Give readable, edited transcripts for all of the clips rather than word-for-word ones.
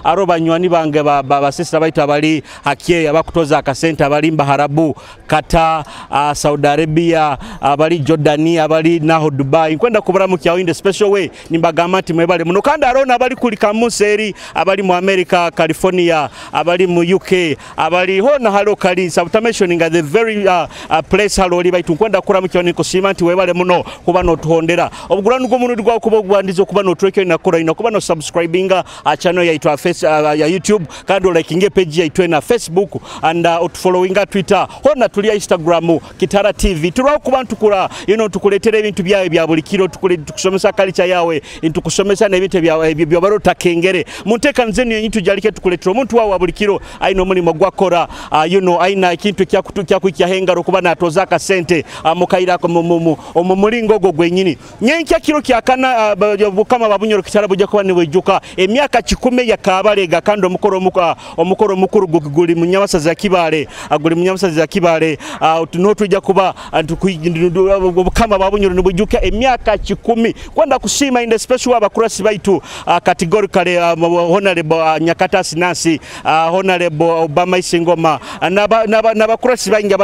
aro banywani bange ba sister baitu abali hakie abakutoza akasente abali Mbaharabu Kata Saudi Arabia abali Jordania abali naho Dubai kwenda kubara mu kyawo in the special way nimbagamba nti mwebale muno kandi arona abali kuli kamuseri abali mu America California abali mu UK abali hona halo kali subtamation nga the very place halo oli baitu kwenda kura mu kyawo niko simanti webale muno kuba no tuhondera obugulanu go munudu gwa kuba gwandizo kuba no treke na kora ina kuba no subscribinga channel yaitwa ya YouTube kandi likinge page yaitwa na Facebook and followinga Twitter hona tulia Instagram Kitara TV turo kuba ntukura tukuletera ebintu byawe bya buli kiro tukusomesa culture yawe intukusomesa na ebintu bya baro takengere munteka nzeni yenyu Tujarike tukuletera omuntu wawe buli kiro aino mulimo gwakora aina ikintu kyakutukya kwikihengaro kuba natoza ka sente mukaira ko mulingo go gwenyini nyenkya kiro kyakana kama babunyoro Kitara bujja kuba niwejuka emyaka 10 ya Kabalega kandi omukoro mukuru guguli munyabasa za Kibale aguli munyabasa za Kibale tujja kuba kama babunyoro nibujuka emyaka 10 kwenda kusima in the special abakurasi baitu categorically honorable Nyakata Sinasi honorable Obama Isingoma nabakurasi bangi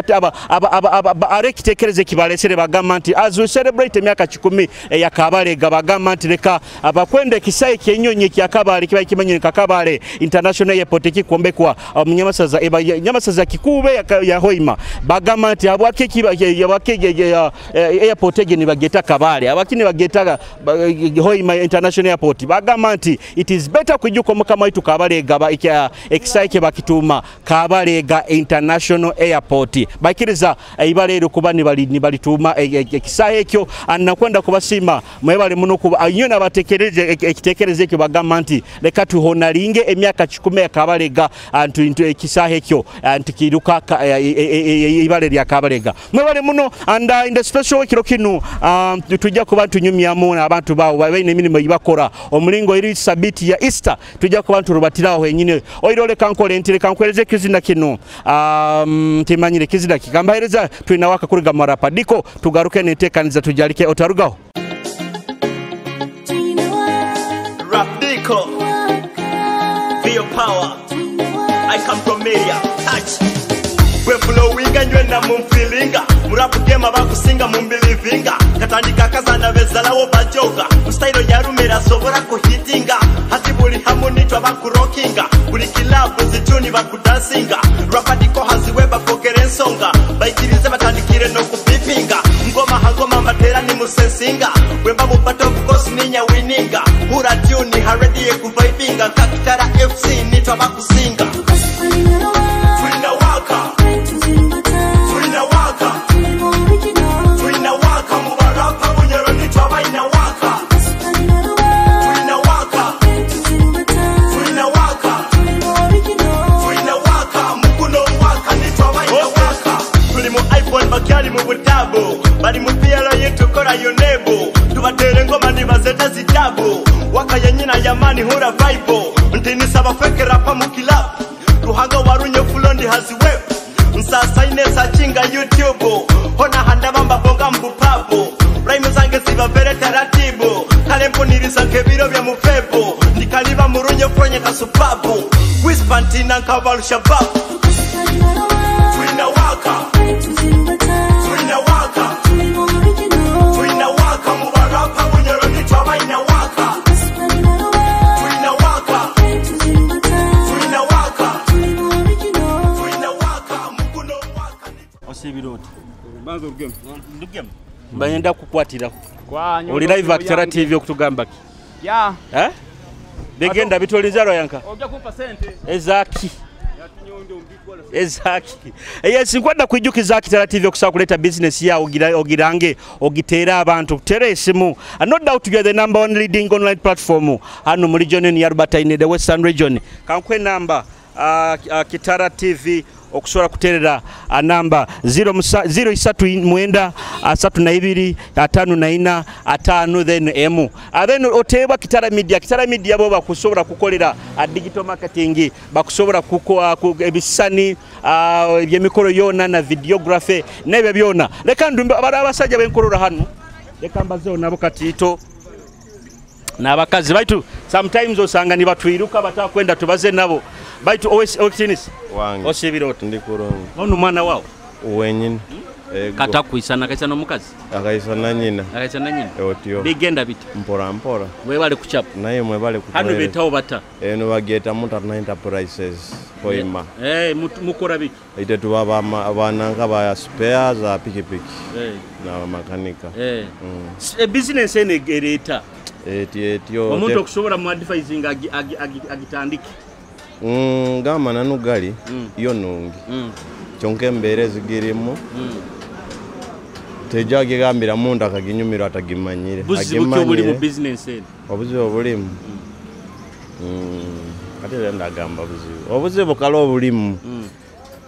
arekitekereze Kibale sere bagamba nti as we celebrate emyaka 10 ya Kabalega bagamba nti leka abakwende kisaye kyenyonye kya Kabale kiba kimenye Kabale international airport kikombekwa munyamasaza nyamasaza kikube ya Hoima bagamba nti abwake airport egeni bageta Kabale abakini bageta Hoima international airport bagamba nti it is better kujuko mukama itu Kabalega ekisaye bakituma Kabalega international airport bakiriza ibalero kuba ni balituma ekisaye ekyo anakwenda kubasima mwebale muno kuba anyona batekereze ekitekereze ekyo bagamba nti leka tuhonalinge emyaka 10 ya Kabalega antu ekisahe ekyo antikiruka ibale lya Kabalega mwebale muno and in the special kiro kinu tujja kuba tunyumyamu abantu bawo babe n'emirimo yibakora omulingo iri sabiti ya Easter tujja kuba turubatiraho henyine oirole kankole ntire kankweleze kizina kinu timanyire kizina kikambahereza twina waka kuri gamara padiko tugaruke netekaniza Tujarike otarugaho Rapdiko Feel power I come from media touch we flowing and you na mumfilinga murapu game abakusinga mumbelivinga katandika kazana bezalawo bajoga style ya rumera sobora ko hitinga hati buli harmony to abakurokinga buli kilabu zituni bakudansinga Rapdiko haziwe bakogerensonga bayikirize batandikire no kupipinga ngoma hangoma matera ni musensinga wemba mupato kukosi ninya wininga ura tune haredi kuvibinga Kitara FC nitwa bakusinga Twina waka Twina waka Twina waka mubaraka bunyero nitwa baina waka Twina waka Twina waka Twina waka mukuno waka nitwa baina waka tuli mu iPhone bakyali mu butabo bali mu piano yetu kora yonebo tubatere ngoma ndibazeta zitabo waka yenyina yamani hura vibe ndini saba fake rapa mu club ruhanga warunye fulondi haziwe nsasa ine sachinga YouTube hona handa mamba bonga mbupapo rhyme zange ziba vere taratibu kalempo nirisanke biro bya mufebo nikaliba murunye fronye kasupapo wispantina kabalusha bab Twina waka Twina waka Twina waka mubaraka bunyero nitwa baina waka Twina waka Twina waka Twina waka mukuno waka osibiroti banzo rugem bayenda kukwatira oli live Kitara TV okutugamba ya begenda bitolinzaro yanka ojja kumpa sente ezaki yes nkwenda kwijukiza Kitara TV okusobola kuleta business ya ogirange ogitera abantu kutera esimu no doubt you are the number one leading online platform hano mu region ya Alberta in the Western region kankwe number Kitara TV okusobola kuterera namba 039 then M then oteba Kitara media bo bakusobola kukolera digital marketing bakusobola kukoa ebisani ebyemikoro yona na videography nebe byona leka ndumbe abasajja benkorora hano leka mbazo nabo katito n'abakazi baitu sometimes osanga ni batwiruka batakwenda tubaze nabo baitu owekitinisi wange osibirota ndi kurungi ono mwana wao wenyine kata kuisana kaisa n'omukazi akaisa na nyina otyo bigenda biti mpora webale kuchapa naye mwebale kuchapa hano betawo bata eno bageta Mutarna Enterprises Hoima mukora biki ite tubaba abananga ba spares za pikipiki na makanika business ene gereta etyo omuntu okusobola mu advising agitandike ngama nanugali iyo nungi chonke mbere zigirimo tejage gambira munda akaginyumira atagimanyire agimanyire mu business ene obuzibu bulimu ate ndagamba obuzibu kalo bulimu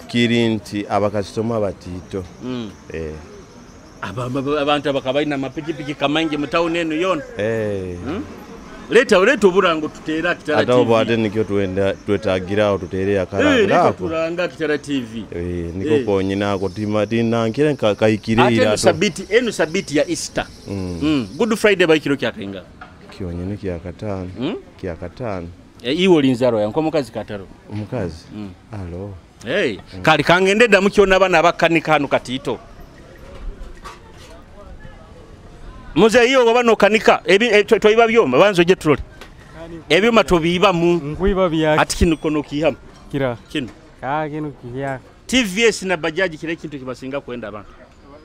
kirinti abakasitoma batito abantu abakabaina mapikipiki kamange mu town eno yona leta oburango tutera Kitara TV ata bwate nikyo twetagirawo tutere akala turanga Kitara TV niko konyinako timatina nkire kaikirira eno sabiti ya Easter Good Friday bayikiro kyakainga kyonyine kyakatano iwo linzaro yanko mukazi kataro omukazi alo kali kangende damu kyona bana bakanika hano katito muze iyo babano kanika toyiba byoma banzo je turole ebyoma tobiba mu nkwiba byaki ati kinu kono kihama kira kinu kinu kihya TVS na bajaji kile kintu kibasinga kwenda abantu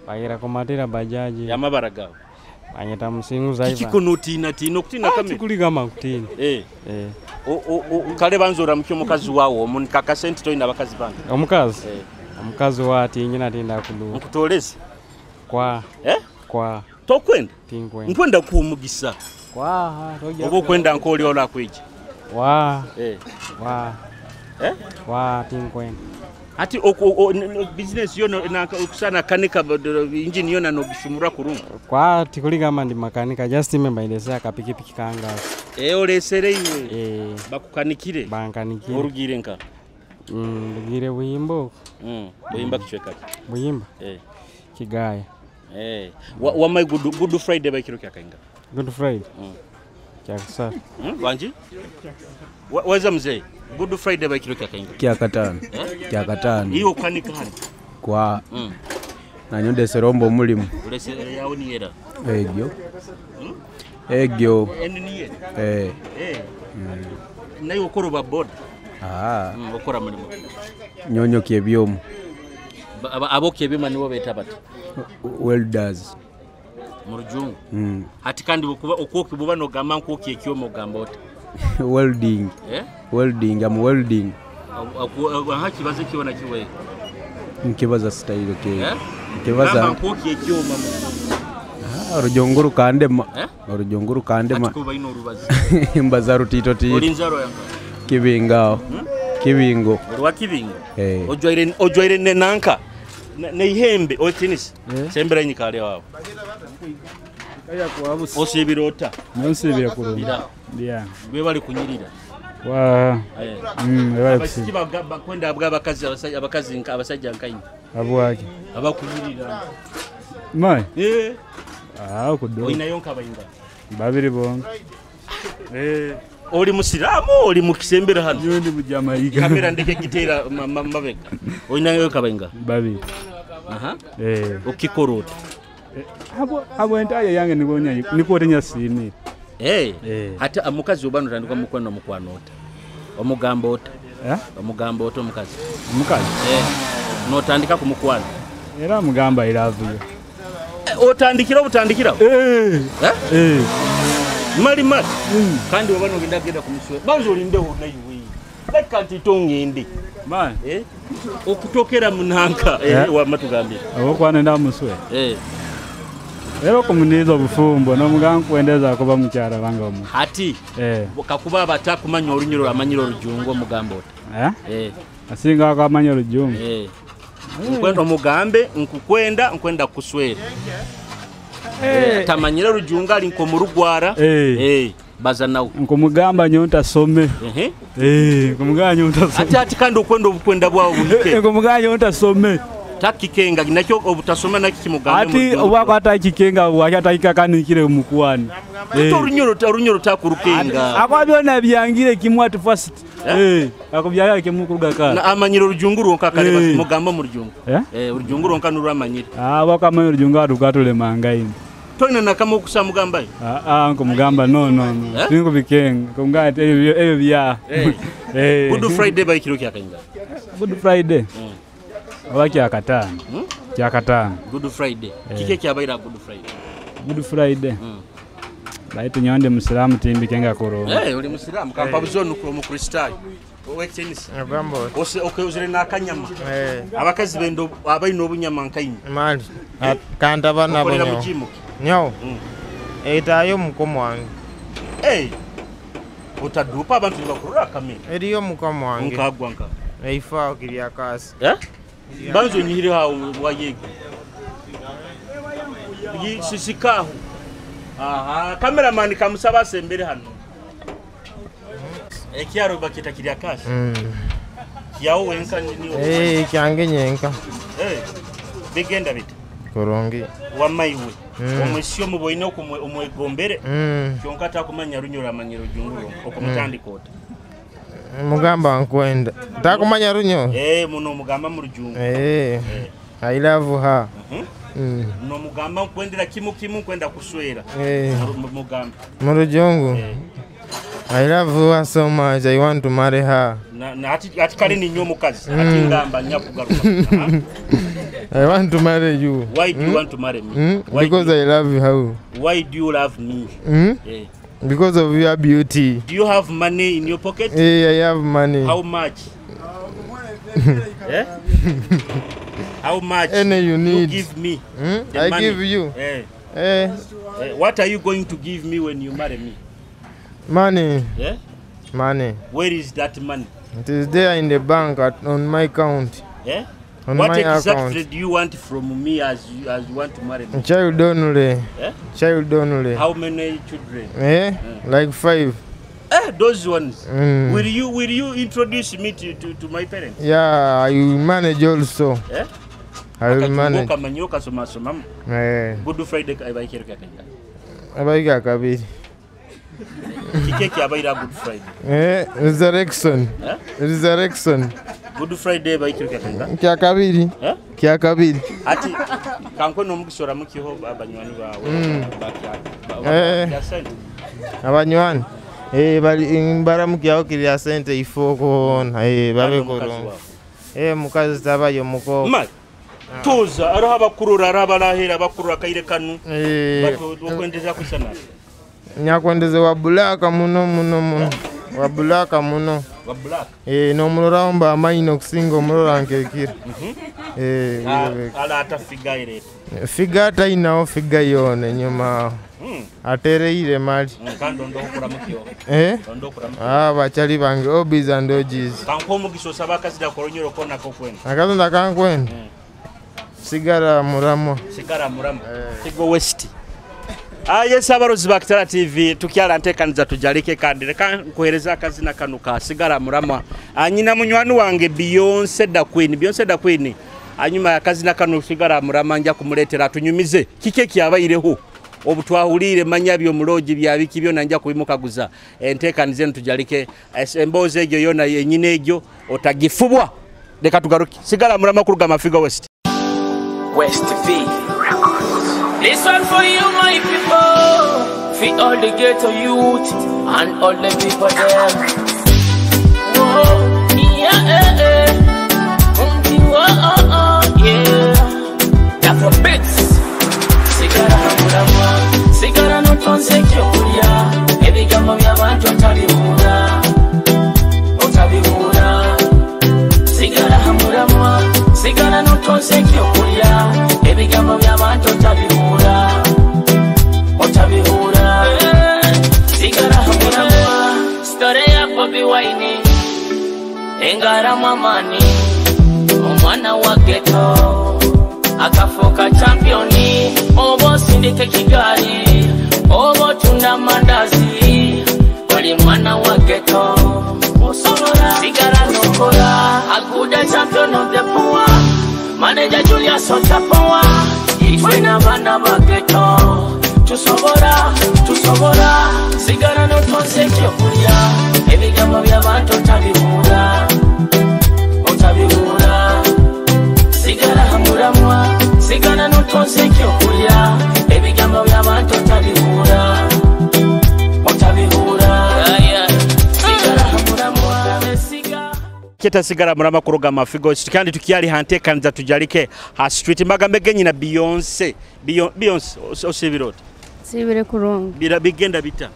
bayira komatera bajaji ya mabaragawo anyeta musingu zaiba kikunutina kutina kamera kuligama kutina kale banzora mukyo mukazi wawo omuntu kakasenti toyina bakazi banga omukazi wati nyina tinda kulu nkutoleze kwa tokwenda nkwenda kuumugisa obo kwenda nkoli ola kwiji tinkwenda ati business yono kusana kanika engine yona no gishumura kurunga kwa tikuligama ndi makanika just remember indese akapikipiki kanga olesere iwe bakukanikire bankanikire orugire nka rugire buyimbo buyimba kichweka buyimba kigaya wa my good Friday by kiro kyakainga Good Friday kyakasa wanji waza mzee Good Friday by kiro kyakainga kyakatano iyo kanika hani kwa nanyonde serombo mulimu ulesere yawo ni era egyo enni nayo okoroba board okora mulimo nyonyo kyebyomu abo kyebima niwo betabata welders murujungu hati kandi okuki bubano gamba nkoki ekyomo gambota welding am welding haki baze kiona kiwe nkibaza style nkibaza nkoki ekyomo orujonguru kandema kuba ino rubazi mbazaru tito olinzaro yanga kibingo olwa kibingo ojoire nenanka neihembe otinisi sembera nyikale wao osibirota nosibira kurunda bwe bali kunyirira basikiba kwenda abakazi abasajja nkaini abwaki abakunyirira mai kudo oina yonka bayinga babiri bonga oli musiramu oli mukisembera hano yondi mujamayiga kamera ndeke gitera mabega oina yonka bayinga babiri okikorota abo entaye yange nikotenya sini ate amukazi obano tandika mukwano mukwanota omugambota omugambota omukazi notandika kumukwana era mugamba iravuyo otandikira mali kandi obano ngindagenda kumuswe banzo olindeho nayiwe bakanti tongende man okutokera munanka wa matugambira abo kwana ndamuswe Ero komunizo bufumbo no mugangu kwendeza kuba mukyara banga omu. Hati kakuba batakumanya olunyiro amanyiro rujungo mugambota. Asinga akamanya rujungo. Nkwenda mugambe nkwenda kuswera. Tamanyira rujunga ali nko murugwara. Baza nawo. Nko mugamba nyonta some. Kumuganya nyonta some. Ati kandi okwenda bwawo bulike. Nko muganya nyonta some. Takikenga ginakyo obutasoma nakiki mugambe ati obwakwata kikenga bwakyata ikakanikire mukwani Orunyoro takurukenga. Akwabyona byangire kimwe at first. Akubyaga kimwe kurugaka. Na amanyiro rujunguru nkakale basi mugamba mu rujungu. Urujunguru nkanuru amanyiro. Bakamanya urujungu atukatule mangaini. Toina nakama okusa mugamba. Nko mugamba no. Ningo bikenga. Kungate ebyo bya. Good Friday by kiro kyakainga. Good Friday. Waki akatana. Kyakatana. Good Friday. Kike kyabaira Good Friday. Good Friday. Baito nyande Muslimu timbi kenga koro. Uli Muslimu kampa buzonu ko mu Kristai. Owetenisi. Agamba. Okay uzire nakanyama. Abakazi bendo abayino obunyama nkaini. Mali. Kanda bana bonyo. Nyo. Etayo mukomo wange. Utadupa abantu bakurura kamera. Eriyo mukomo wange. Nkagwanka. Eifa okiriya kasi. Banzo nyihiri ha wayege. Sisikaho. Cameraman kamusaba sembere hano. Ekyaro bakita kiriya kasi. Kiyawo wenka ni. Kyange nyenka. Bigenda bite. Korongi. Wamaiwe. Omwesyo muboine omwegombere. Kyonka takumanya runyura amanyiro junguru okumutandikota. Mugamba nkwenda. Takumanya runyo? Muno mugamba mu rujungu. I love her. No mugamba nkwendera kimu kwenda kuswera. Mugamba. Mu rujungu. I love her so much. I want to marry her. Na ati kale ni nyo mukazi. Ati ngamba nyakugaruka. I want to marry you. Why do you want to marry me? Because I love you. Why do you love me? Because of your beauty. Do you have money in your pocket? I have money. How much? How much any you need? You give me. I money. Give you. What are you going to give me when you marry me? Money. Money. Where is that money? It is there in the bank on my account. On what my exactly account. Do you want from me as you want to marry me? Child only. Child only. How many children? Like 5. Those ones. Will you introduce me to my parents? Yeah, I will manage also. I will manage. Good Friday abaikira kakanga. Abaika kabiri. Kike abaira Good Friday. Resurrection. Resurrection. Good Friday abaikira kakanga. Kya kabiri. Kya kabiri. Ati kanko no mugisora mukiho abanywani bawe. Abanywani. Bali baramukiyaho kiriya sente ifoko babe koro. Mukazi tabayo muko. Tuza araho abakurura arabalahera abakurura kaire kanu. Bakwendeza kusana. Nyakwendeze wa bulaka muno. Wa bulaka muno. Wa bulaka. No muloramba amaino kusinga omulora nkekira. Ala atafiga ire. Figa tainao figa yone nyuma. Atereire mali. Kando ndo okura mukiyo. Ndo okura mukiyo. Bachali bange obis and ogis. Kanko mugiso sabaka sida koronyoro kona kokwenda. Akazonda kankwenda. Sigara muramo. Tigo West. Yes, abarozi ba Kitara TV tukyala ntekaniza tujarike kandi reka nkohereza akazina kanuka sigara murama. Anyina munywani wange Beyonce da Queen. Anyuma akazina kanu sigara murama njya kumuletera tunyumize. Kike kyabaireho. Obutwahulire manyabyo muloji byabiki byo nanja kubimukaguza. Entekanize tujarike emboze ejo yona yenyine ejo otagifubwa. Reka tugaruki. Sigara murama kuruga mafiga West. West V Records. This one for you, my people. For all the ghetto youth and all the people there. Whoa, yeah, yeah. That's for bits. Sigara hamurama, sigara no tonse kyokulia. Ebigambo by'abantu otabibura. Sigara hamurama, sigara no tonse kyokulia. Ebigambo by'abantu otabibura. Sigara hamurama, story ya Bobby Wine. Engara mamani, omwana wa ghetto. Akafoka championi, obo sindike Kigali, obo tunda mandazi, wali mwana wa ghetto. Sigara nokora, Aguda champion of the poor, manager Julius Otapoa, itwena bana ba ghetto, tusobora sigara notonse ekyokulya ebigambo by'abantu otabibura sigara hamuramwa sigara notonse ekyokulya ebigambo by'abantu otabibura sigara hamuramwa Kita sigara murama kuroga mafigo kandi tukiyali hantekanza tujarike ha street magambe genyi na Beyonce osibirot sibire kurunga bira bigenda bita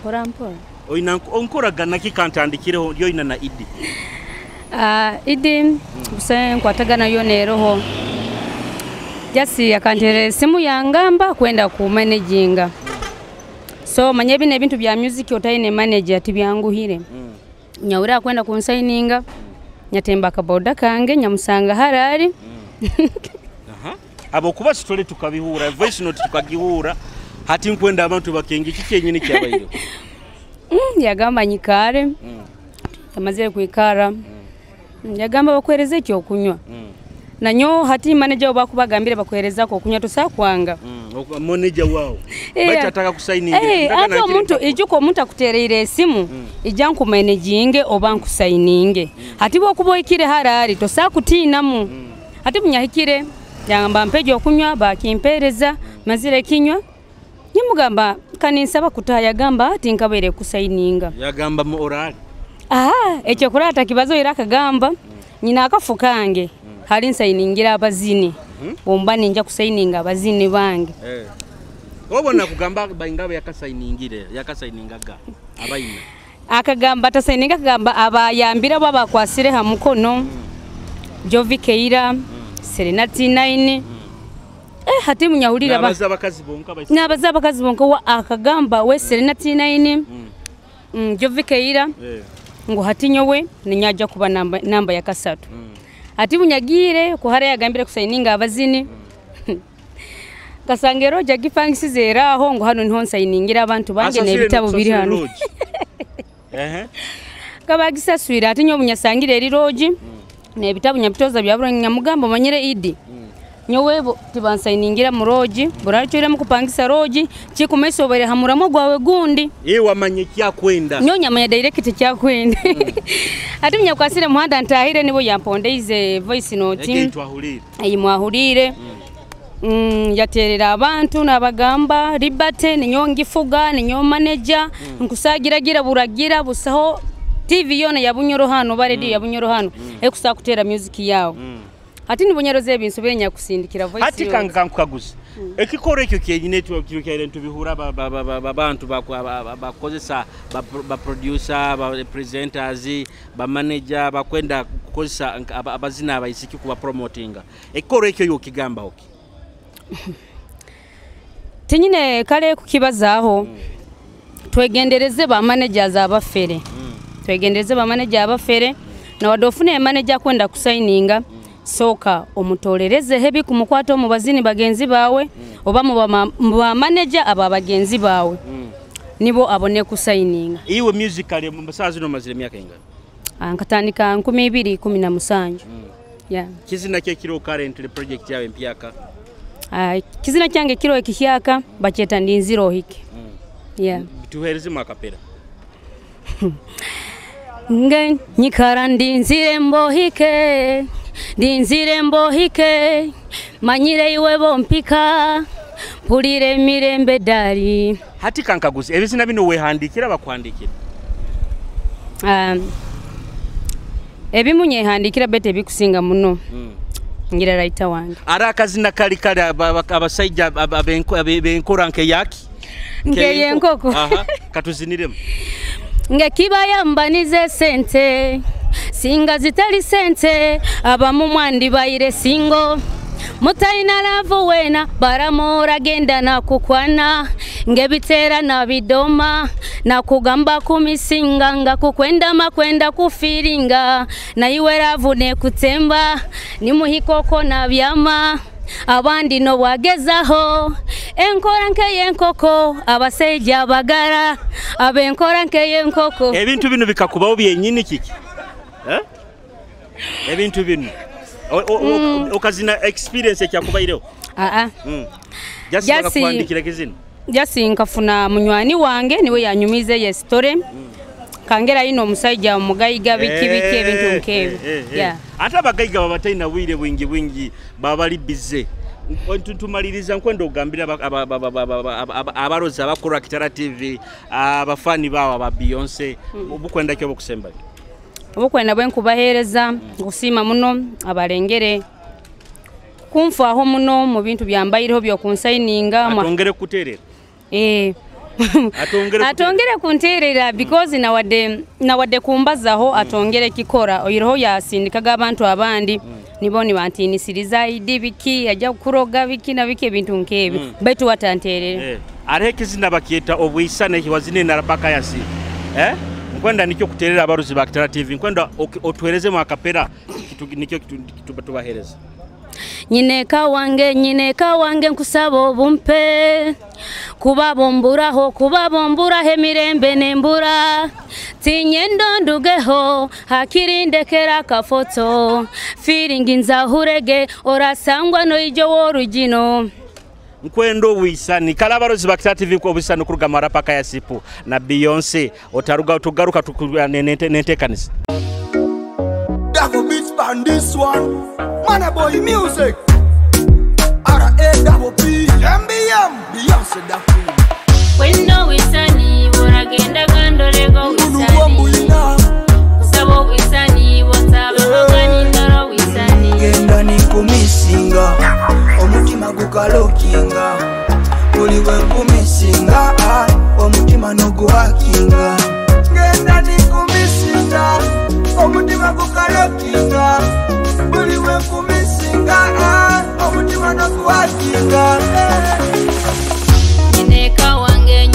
porampora oina onkora gana kikantandikireho yo ina na idi idi busa nkwatagana yo neroho jasi akantere simu yangamba kwenda ku managinga so manye bine bintu bya music otaine manager tibyanguhire nyawira kwenda kunsigninga nyatemba kaboda kange nyamusanga harari abo kuba sitole tukabihura voice note tukagihura hati nkwenda abantu bakengi kikenyine kyabayiro yagamba nyikare amazire kwikara yagamba bakwereze cyo kunywa nanyo hati manager bakubagambire bakwereza ko kunywa tusakwanga manager wao bachataka kusigninga ati omuntu ijuko omuntu akutereire esimu ijanku managinge obanku signinge hati bokuboyikire harari tosakutinamu hati bunyahikire yagamba mpeje okunywa bakimpereza mazire kinywa nyamugamba kaninsaba kutaya gamba ati nkabere kusigninga yagamba mu orali ekyo kurata kibazo irakagamba nyina akafukange hali nsigningira abazini bomba ninja kusigninga abazini bange obona kugamba bayingabe yakasayininganga abayina akagamba tasayinga kagamba abayambira baba kwasire ha mukono Jovi Keira Serenati 9 hati munyahurira n'abazabakazi bonka wa akagamba we Serenati 9 Jovi Keira ngo hati nyowe ninyaja kuba namba ya kasatu hati munyagire ko hare yagambire kusayininga abazini kasangero jagifangisize eraho ngo hano niho nsayiningira abantu bange nebitabo biri hano kabagisaswira hati nyo munyasangire eri roji nebitabo nyabitoza byaburo nyamugambo manyire idi nyowebo tibansayiningira mu roji buracure mu kupangisa roji kikumesobere hamuramo gwawe gundi wamanye kyakwenda nyonya manya direct kyakwenda hati munyakwasire muhanda ntahire nibo yampondeize voice note mwahurire yaterera abantu nabagamba ribate ninyongifuga ninyo manager nkusagira buragira busaho TV yone yabunyoro hano baredi yabunyoro hano ekusakutera music yawo hati nibonyeroze ebintu benya kusindikira voice hati kankaguze ekikoro ekyo kyenyine tubikire ntubihura abantu bakozesa ba producer ba presenters ba manager bakwenda kukozesa abazina abayisiki kuba promotinga ekikoro ekyo yokigamba oki tinyine kale kukibazaho twegendereze ba managers abafere twegendereze ba manager abafere na wadofune manager kwenda kusigninga soka omutolereze hebi kumukwato mu bazini bagenzi bawe oba mu manager aba bagenzi bawe nibo abone kusigninga iwe musically musazi no mazire myaka inga ankatandika 2017 yeah kizina kye kiro currently project yawe mpyaka kizina kyange kiro ekihyaka bacheta ndinziro hiki yeah tuhereze makapera nge nyikara ndinzire mbohike manyire iwe bompika pulire mirembe dari hati kankaguze ebizina bino wehandikira bakwandikira ebimunye handikira bete bikusinga muno ngira raita wange ara akazina kali abasajja abenkora nke yaki ngeye nkoko katuziniremo nge kibaya mbanize sente singa zitali sente abamu mwandi bayire singo mutaina lavu wena baramora genda na kukwana nge bitera na bidoma na kugamba kumisinga nga kukwenda makwenda kufiringa na iwe lavu ne kutemba ni muhikoko na byama abandi no wagezaho enkora nke yenkoko abaseja bagara abenkora nke yenkoko ebintu bino bikakubaho byenyini kiki ebintu bino okazina experience kyakubayireho jasi kwandikira kizina nkafuna munywani wange niwe yanyumize ye story kangera ino omusajja omugayiga biki ebintu nkebyo ate abagayiga babatayina bwire bwingi baba bali bize tumaliriza nkwenda ogambira abarozi abakora Kitara TV abafani bawo aba Beyonce obukwenda kyo bokusemba obukwenda bwenkubahereza kusima muno abalengere kumfaho muno mu bintu byambayireho byo kunsayininga atongere kuterera atongere kunterera because nawadde kumbazaho atongere kikora oyiroho yasindikaga abantu abandi niboni bantinisiriza idi biki ajja kuroga biki na biki ebintu nkebyo betu watanterere arekizina bakiyeta obuyisane kiwazine narabaka yasi nkwenda nikyo kuterera abaruzi ba Kitara TV nkwenda otwereze mu akapera nikyo tubahereza nyineka wange nkusaba obumpe kubabomburaho emirembe nembura tinyendo ndugeho hakirindekera kafoto feeling nzahurege orasangwa no ijo worugino nkwendo wisani kala barozi ba Kitara TV ko bisano kuruga marapaka ya sipu na Beyonce otaruga tugaruka nente kanisa Dago beats on this one Mana boy music R.A. Dago P MBM Beyonce da queen Wendo wisani boragenda gandolego wisani Sabo wisani wotaba magani ndoro wisani Genda nikumisinga omutima gukalokinga uliwe kumisinga omutima noguhakinga Genda nikumisinga omutima gukalokinga uliwe kumisinga omutima noguhakinga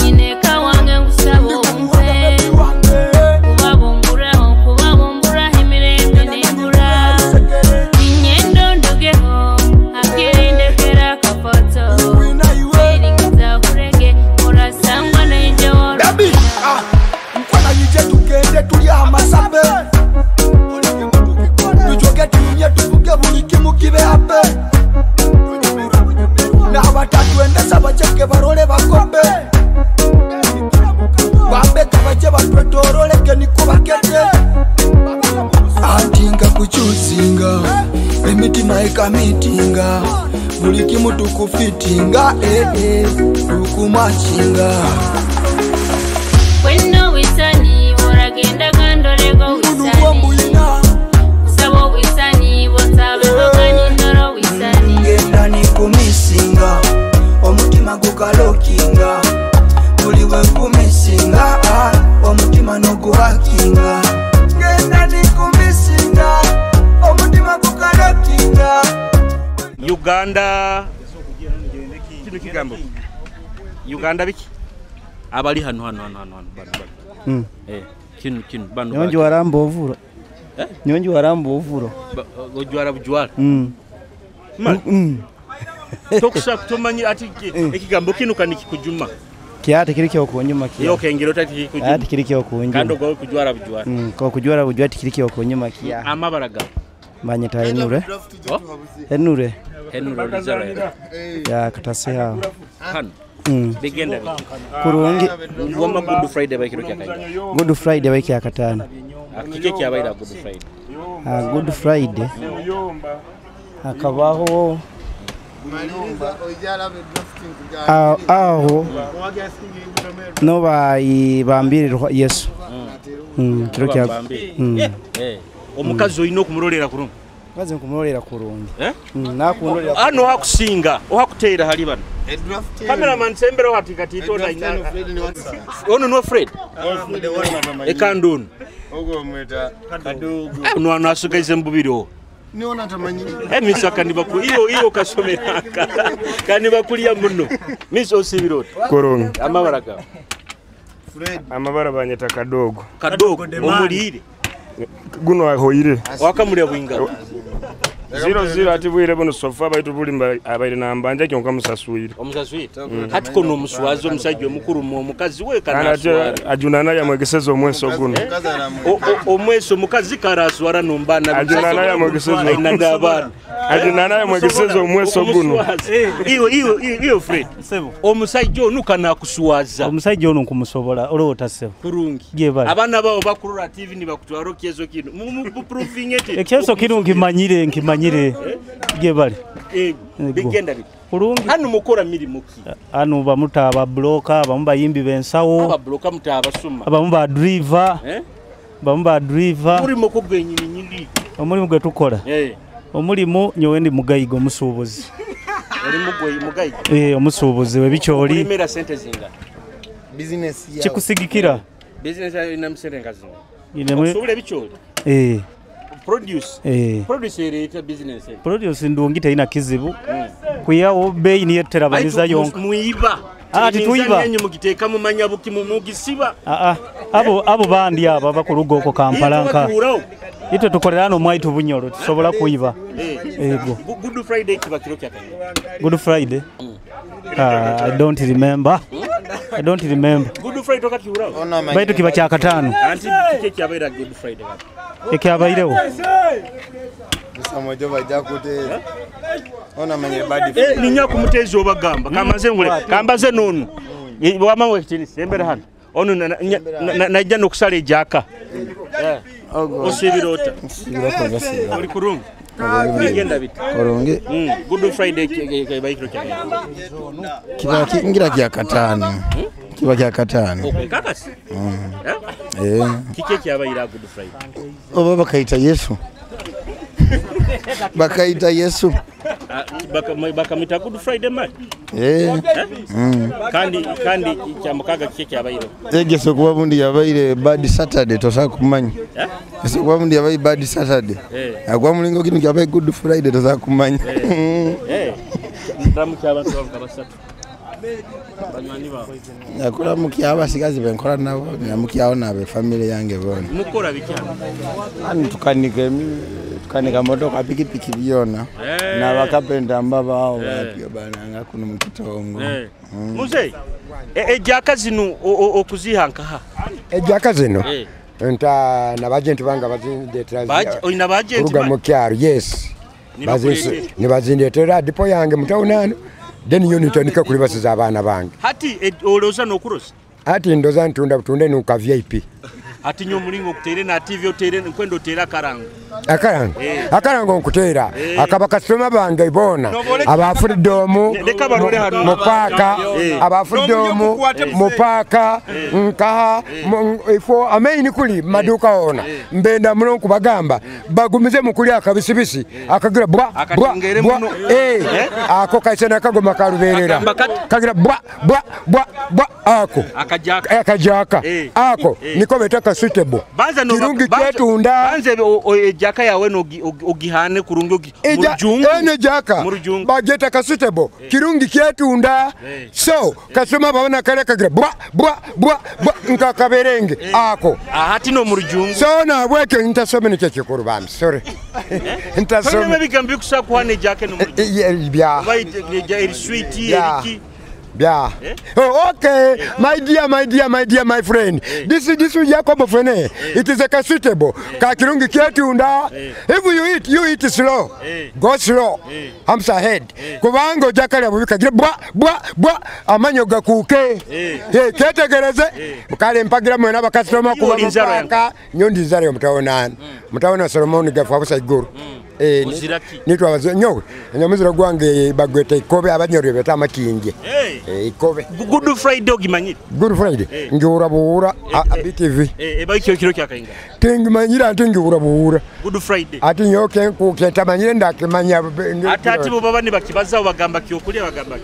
nyineka wange ngusaba obumpe kubabomburaho emirembe nembura tinyendo ndugeho hakirindekera kafoto feeling nzahurege orasangwa n'enjo nkwana yije tugende tuli amasabe tujoge tunye tuvuge buli kimu kibe ape n'abatatuendesa baceke barole bakombe bambeka baje batwetoroleke nikubakete antinga kuchusinga emitima ekamitinga buli kimu tukufitinga tukumachinga Wendo wisani boragenda gandolego wisani Sabo wisani wotaba magani ndoro wisani Genda nikumisinga omutima gukalokinga uliwe kumisinga omutima noguhakinga Genda nikumisinga omutima gukalokinga Uganda kino kigambo Uganda biki abali hano kino bano nyonji waramba ovuro nyonji waramba ovuro ojwara bujwara tokusha kutomanyi ati ekigambo kino kaniki kujuma kiate kirike okunyuma kiya yo kengero tati kujuma ati kirike okunyuma kando go kujwara bujwara ko kujwara bujwara tikirike okunyuma kiya amabaraga banyeta enure rizara ya katase ha hano begenda kurungi ngoma Good Friday bakiro kyakaga Good Friday baki akatana akike kyabaira Good Friday Good Friday akabaho aho no bambirira Yesu kiro kya omukazi oyino kumurolera kurungi kaze kumurolera kurungi nakundolera ano hakusinga ohakuteera hali bano cameraman sembero hatikati itoda ina ono no Fred ekandun ogo mweta no anasuka mbubiro niona tamanyi misa kandiba ku iyo kasomera kandiba kuliya muno miso osibiro korongi amabaraka Fred amabara banyeta kadogo omulire guno ahoire wakamulya bwinga 00 ati bwire bono sofa baitu buli abaire nambanja kyonka musasuire hati kono omuswazi omusajja omukulu omukazi we kana ajunana ya mwegesezo omweso guno omweso mukazi karaswara nombana ajunana ya mwegesezo inandabana ajunana ya mwegesezo omweso guno iyo Fred omusajja onu kana kuswaza omusajja onu nkumusobola olota sebo kurungi gebali abana babo bakurura TV ni bakutwaro kyezo kino mu proofing ete ekyezo kino nkimanyire gebali bigenda bit kurungi hano mukora milimo ki hano bamuta aba bloka bamumba yimbi bensawo aba bloka mutaba suma abamumba driver bamumba driver muri moko gwenyini nyindi omuli mugwe tukola omulimo nyowe ndi mugayigo musubuzi oli mugayigo omusubuzi webicholi primera sente zinga business ya chikusigikira business ina mserenga zinga ine subule bicholi produce rate business produce ndungite ina kizibu kuyawo bei ni yeterabaniza yonka muiba ati tuiba nyenye mugiteka mu manyabuki mu mugisiba abo bandi aba bakurugo ko Kampalanka ito tukorerano mwaitu bunyoro tusobola kuiba ego Good Friday kiba kiro kyakanga Good Friday I don't remember Good Friday toka kiurao baitu kiba kya katano anti kike kyabaira Good Friday gapi ekyabairewo Samojo bajja kutera ona manye badi ninya kumutezi obagamba kamaze ngule kambaze nonu wamawe kitini sembere hano onu najja nokusala ejaka osibirota oli kurungi bigenda bit Korungi Good Friday baikiro kyanga kiba kingira kya katano kiba kya katano okay kakasi kike kyabaira Good Friday oba bakaita Yesu bakaita Yesu bakamita Good Friday man kandi kyamukaga kike kyabaira egeso kuba bundi yabaire bad Saturday tosa kumanya eso kuba bundi yabaire bad Saturday agwa mulingo kinu kyabaire Good Friday tosa kumanya ndamu kyabantu bakabasatu banyani ba nakula mukyaba sigazi benkora nabo namukyawo nabe family yange bona mukora bikyana ani tukanika motoka pikipiki byona na bakapenda mbaba bapyo bananga kuno mukitongo muze ejaka zino okuzihanka ha ejaka zino nta nabagenti banga bazindetera oina bagenti kuruga mukyaro yes ni bazindetera dipo yange mutaunano then yonitanika kuli basiza abana bange hati oloza nokurosa hati ndoza ntunda butunde nuka VIP ati nyo mulingo kutere na TV otere nkwendo tera karanga akaranga nkutera akaba kasoma bange ibona abafuridomu mupaka abafuridomu mupaka nkaha ifo amaini kuli maduka ona mbenda muno kubagamba bagumize mukuli akabisibisi akagira bwa ako kaisana kagoma karuberera kagira bwa ako akajaka ako niko betaka suitable kirungi kyetunda banze ejaka yawe no ogihane kurungi murujungu ene jaka bageta ka suitable kirungi kyetunda so kasoma babona kale kagira bwa nkakaberenge ako hati no murujungu so na bweke ntasome ne kyekikuru bam sorry ntasome bigambi kusakwane jaka no bya eri sweet eriki Yeah. Oh, okay. My dear, my friend. This is Jacob friend. It is a suitable. Kakirungi kyetunda. If you eat slow. Go slow. Hamsa head. Kubango jakale bubika bwa amanyo gakuke. Ketegereze. Mukale mpagira mwena bakasoma kubaka nyondi zare mutaona Solomon gafu abusa iguru. Nitwa nyowe nyamuzira gwange bagweta ikobe abanyori beta makinge ikobe Good Friday ogimanyira Good Friday ngiura buura BTV bakyo kiro kyakainga tingimanyira ntingiura buura Good Friday ati nyoke nkuketamanyire ndakimanya atati bo baba ne bakibaza bagamba kyokuli bagamba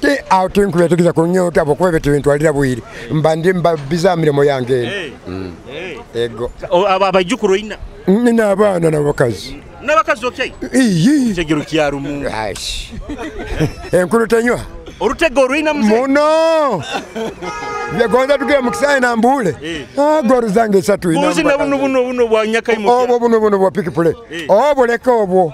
te autinkubetukiza kunyota abokuba bintu alira bwiri mbandi mbabizamire mo yange ego abajukuru ina nina abana nabakazi nabakazi okay iyi tegero kyarumu enkulu tenywa Orutego ruina mzee. Muno. Vya gonza tukia mukisai na mbule. Goru zange satu ina. Buzi na buno bwa nyaka imoja. Obo buno bwa piki pule. Obo leko obo.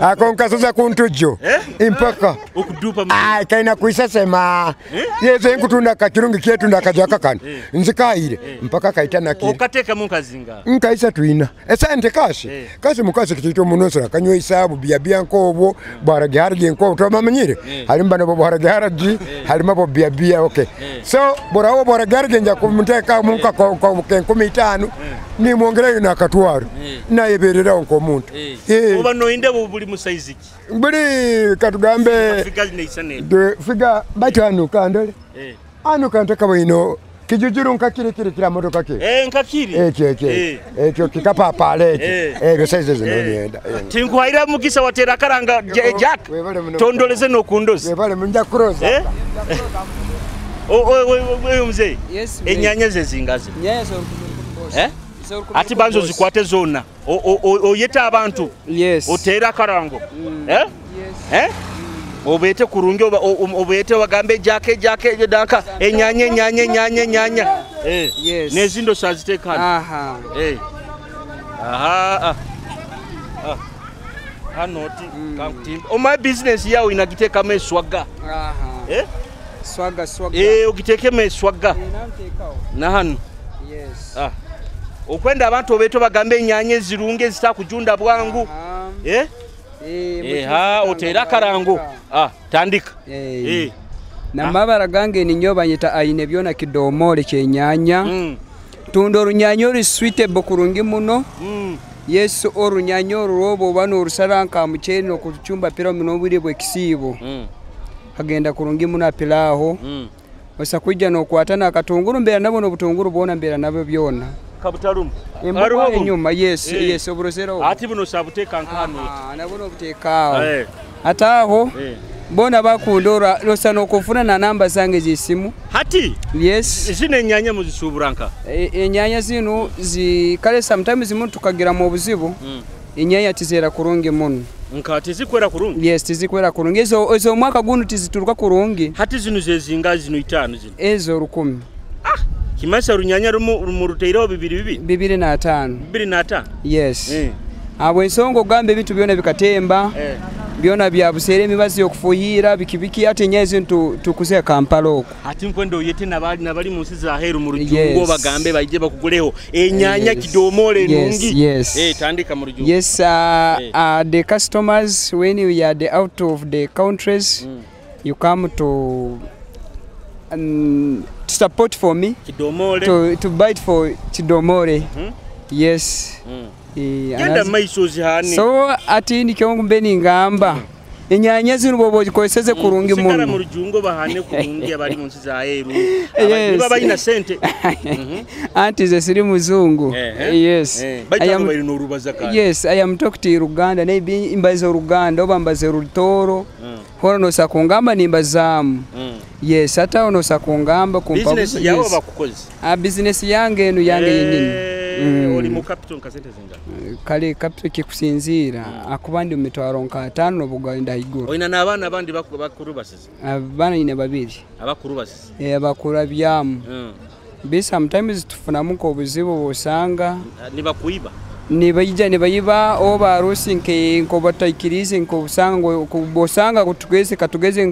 Akonkasoza kuntujo. Impaka. Okudupa mzee. Ai kaina kuisa sema. Yeze nkutunda kakirungi kyetu ndakajaka kan. Nzikaire mpaka kaitana ki. Okateka munkazinga. Nkaisa tuina. Esante kashi. Kashi mukasi kitito munosora kanyo isabu bia nko obo baragarje nko to mamanyire. Halimba no baragarje halima bo bia okay. So borawo baragarje nja kumuteka munka ko 15 ni mwongere na katwaro. Na yeberera nko muntu. Oba no inde buli musayiziki. Buli katugambe de figa batanu kandole. Anu kantaka bino kijujuru nkakire kira motoka ke. Nkakire. Ekyo kikapa pale. Besaize zino nienda. Tinkuhaira mukisa watera karanga jack. Tondoleze no kundozi. Webale munja cross. Oyo mzee. Enyanya zezingaze. Ati banzo zikwate zona. Oyeta abantu. Otera karango. Obete kurungi obete wagambe jake danka enyanya nezindo sazitekana hanoti kankutimba my business yawe inagiteka meswaga swaga ugiteke meswaga na hano okwenda abantu obeto bagambe enyanya zirunge zitakujunda bwangu otera karango tandika na mabara gange ni nyoba nyita aine byona kidomole kyenyanya tundo orunyanya ori suitable kurungi muno yesu orunyanya orurobo bano orusaranka mucheni no kuchumba pira muno buri bwe kisibo hagenda kurungi muno apilaho osakujja no kwatana akatunguru mbera nabo no butunguru bona mbera nabo byona kabutarum aruho nyuma yes obrosero ati buno sabuteka nkano nabono buteka ataho bona bakundora losano kufuna na namba zange zisimu hati yes zine nyanya muzisuburanka enyanya zino zikale sometimes zimuntu tukagira mu buzibu enyanya tizera kurungi muno nkati zikwera kurungi yes tizikwera kurungi ezo mwaka gunu tizituruka kurungi hati zino zezinga zino 5 zino ezo 10 Kimasa runyanya rumuruteiro 2 yes abo ensongo gambe bitu byona bikatemba byona bya busere mibazi yokufuhira bikibiki ate nyezi tukuse Kampala oko ati nkwendo yete nabali munsi za heru mu rujungo bagambe bayije bakuguleho enyanya kidomole nungi tandika mu rujungo yes the customers when you are out of the countries you come to support for me to bite for Chidomore yes yenda maisozi hani so ati nikyo mbeni ngamba enyanya zino bobo zikoseze kurungi muno sikara mu rujungo bahane kurungi abari munsi za heru baba bayina sente anti ze siri muzungu yes I am talking to Uganda maybe imbazo Uganda oba mbaze rutoro hono no sakungamba nimba zamu yes ata ono sakungamba kumpa business yawo bakukoze business yange eno yange yinini oli mu capital kasente zinga kale capital kikusinzira akubandi umetwaro nka 5 n'obuganda iguru oina nabana abandi bakuru basize abana ine babiri abakuru basize abakuru byamu sometimes tufuna muko obuzibu bosanga nibakuiba nibayiba oba rusi nko batayikirize nko busanga kubosanga kutugeze katugeze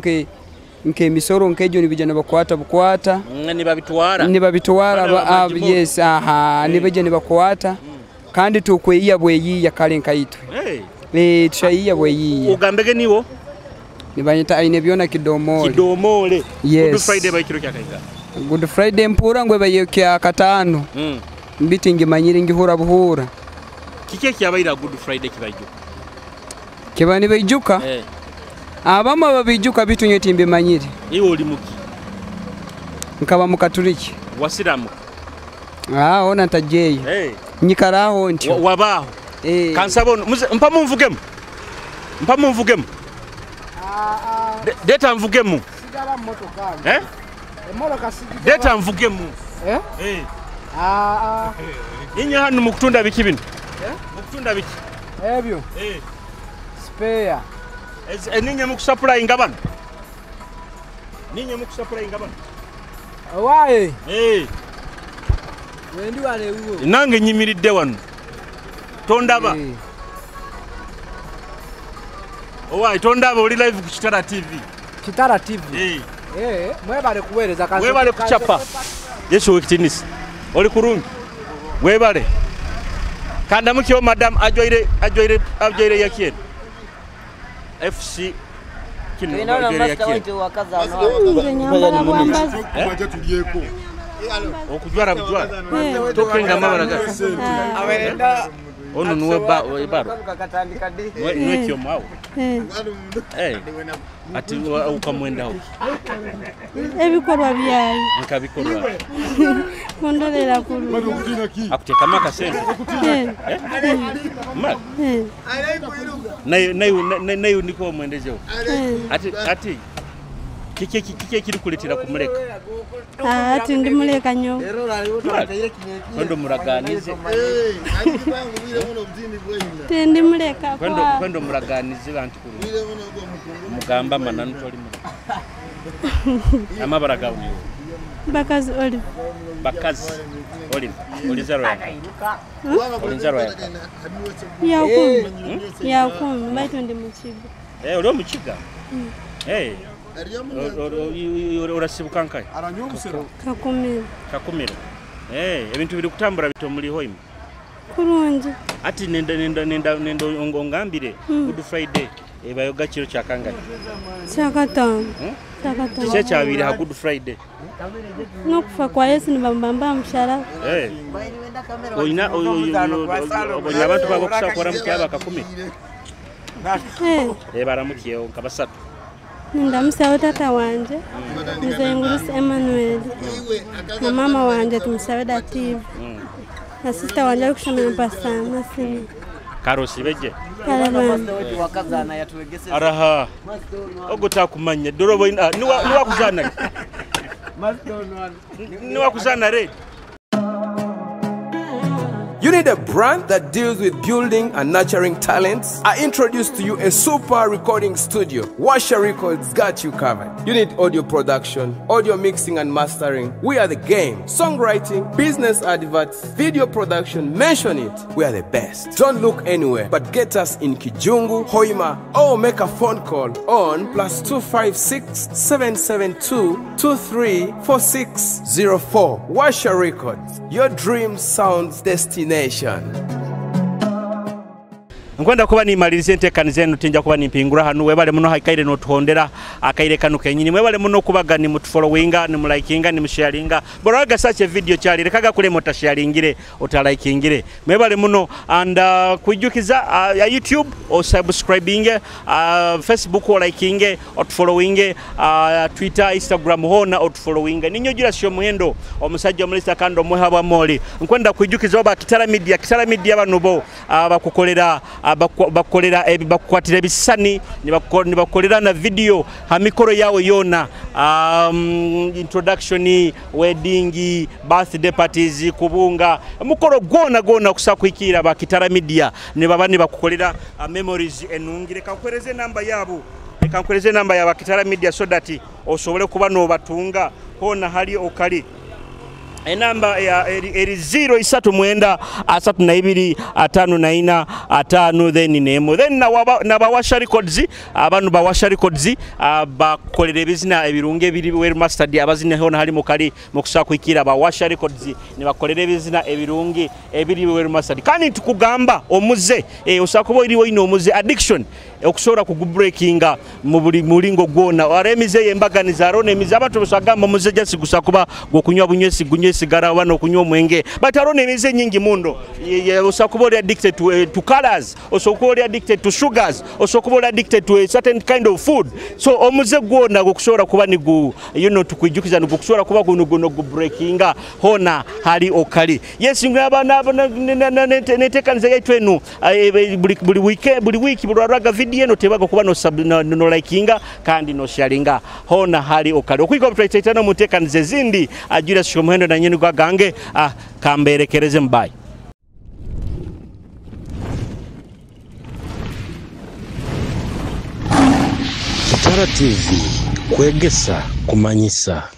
nke misoro nkejo nibijana bakwata nibabitwara yes nibajana bakwata kandi tukweyiya bweyiya kale nkaitwe tshaiya bweyiya ugambege niwo nibanyita aine byona kidomole yes Good Friday bayikiro kyakaika Good Friday mpura ngwe bayekya katano mbitingi manyiri ngihura buhura kike kyabaira Good Friday kibayijuka kibani bayijuka abama babijuka bitunye timbe manyiri iwo oli muki nkaba mukatuliki wasiramu ona tajeyi nyikaraho ntyo wabaho kansabona mpamu mvugemu deta mvugemu sigala motoka emotoka sigala deta mvugemu Inya hanu mukutunda biki bino mukutunda biki ebyo spare eninye mukusupply ngabana Ninyi mukusupply ngaba. Wae. Wendi wale uwo. Nange nyimiridde wano. Tondaba. Owaye tondaba oli live ku Kitara TV. Kitara TV. Mwebale kuweereza kazi. Mwebale kuchapa. Yesu wekitinisi. Oli kurungi. Mwebale. Kanda mukyo madam ajoire yakien. FC kino ajoire yakien. Okujwara bujwara. Tokenga mabaraga. Awenda ono nuwe baro. Nuwe kyo mawo. Ati ukamwenda ho. Ebikorwa byayi. Nkabikorwa. Kondolera kulu. Akuteka maka sente. Ma. Nayo niko mwendejo. Ati kike kiri kuletera kumuleka. Ati ndimuleka nyo. Kwendo muraganize. Ndimuleka kwa. Kwendo muraganize bantu kuru. Mugamba mananu toli mu. Amabaraga uniyo. Bakazi Olive. Bakazi Olive. Olizaro ya. Olizaro ya. Yakumi. Baitu ndi muchiga. Uli muchiga. Urasibuka nkai? Kakumiro. Ebintu biri kutambura bitomuliho ime. Kurungi. Ati nenda ongambire Good Friday ebayo gakiro kyakangani. Kyakatano. Kise kyabiri ha Good Friday. Nokufa kwa Yesu nibambamba mshara. Oina abantu babo kusakora mukyaba kakumi. Baramukiyeho nkabasatu. Ndamusawo tata wanje. Nzengurusi Emmanuel. Na mama wanje tumusawe dative. Na sister wanje ari kushamira mpasana sini. Karosi beje. Karabana. Araha. Ogota kumanya dorobo niwa kuzana. Niwa kuzana re. You need a brand that deals with building and nurturing talents? I introduce to you a super recording studio. Washer Records got you covered. You need audio production, audio mixing and mastering. We are the game. Songwriting, business adverts, video production, mention it. We are the best. Don't look anywhere, but get us in Kijungu, Hoima, or make a phone call on +256 772 234604. Washer Records, your dream sounds destination. Nkwenda kuba nimalirize enteekani zenu tinja kuba nimpingura hanu webale muno haikaire notuhondera akaire kanu kenyini webale muno kubaga ni mutufollowinga ni mulaikinga ni musharinga boroga sache video cyali rekaga kule mutashyaringire utalaikiingire webale muno and kujukiza ya YouTube o subscribing Facebook o likinge o following Twitter Instagram hona o following ninyo jira syo muhendo omusajja omulisa kando muhaba moli nkwenda kujukiza oba Kitara media banubo bakukolera bakolera bakwatira bisani ni bakolera na video hamikoro yawo yona introduction wedding birthday parties kubunga mukoro gona kusakwikira ba Kitara media ne babani bakukolera memories enungire kakwereze namba yabo kankweleze namba ya Kitara media so that osobole kuba no batunga hona hali okali enamba ya eri 0 3 2 5 then nemo then na bawasha records abantu bawasha records bakolere bizina ebirunge biri well mastered abazine hona hali mukali mukusakwikira bawasha records ne bakolere bizina ebirunge ebiri well mastered kandi tukugamba omuze osakubo iri woino omuze addiction okushora kugubreakinga mu buli mulingo gwona aremize yembaganiza arone mize abantu basagamba muze jasi gusakuba gokunywa bunywesi sigara wano kunywa mwenge but arone mize nyingi mundo osakuba addicted to colors osakuba addicted to sugars osakuba addicted to a certain kind of food so omuze gwona gokushora kuba ni tukwijukiza ni gokushora kuba guno gubreakinga hona hali okali yes ngaba netekaniza yaitwenu buli wiki bularaga video no tebaga kuba no likinga kandi no sharinga hona hali okali okwiko protectana mutekanize zindi ajira shomuhendo na nyeni kwa gange kamberekereze mbayi Kitara TV, Kwegesa, Kumanyisa.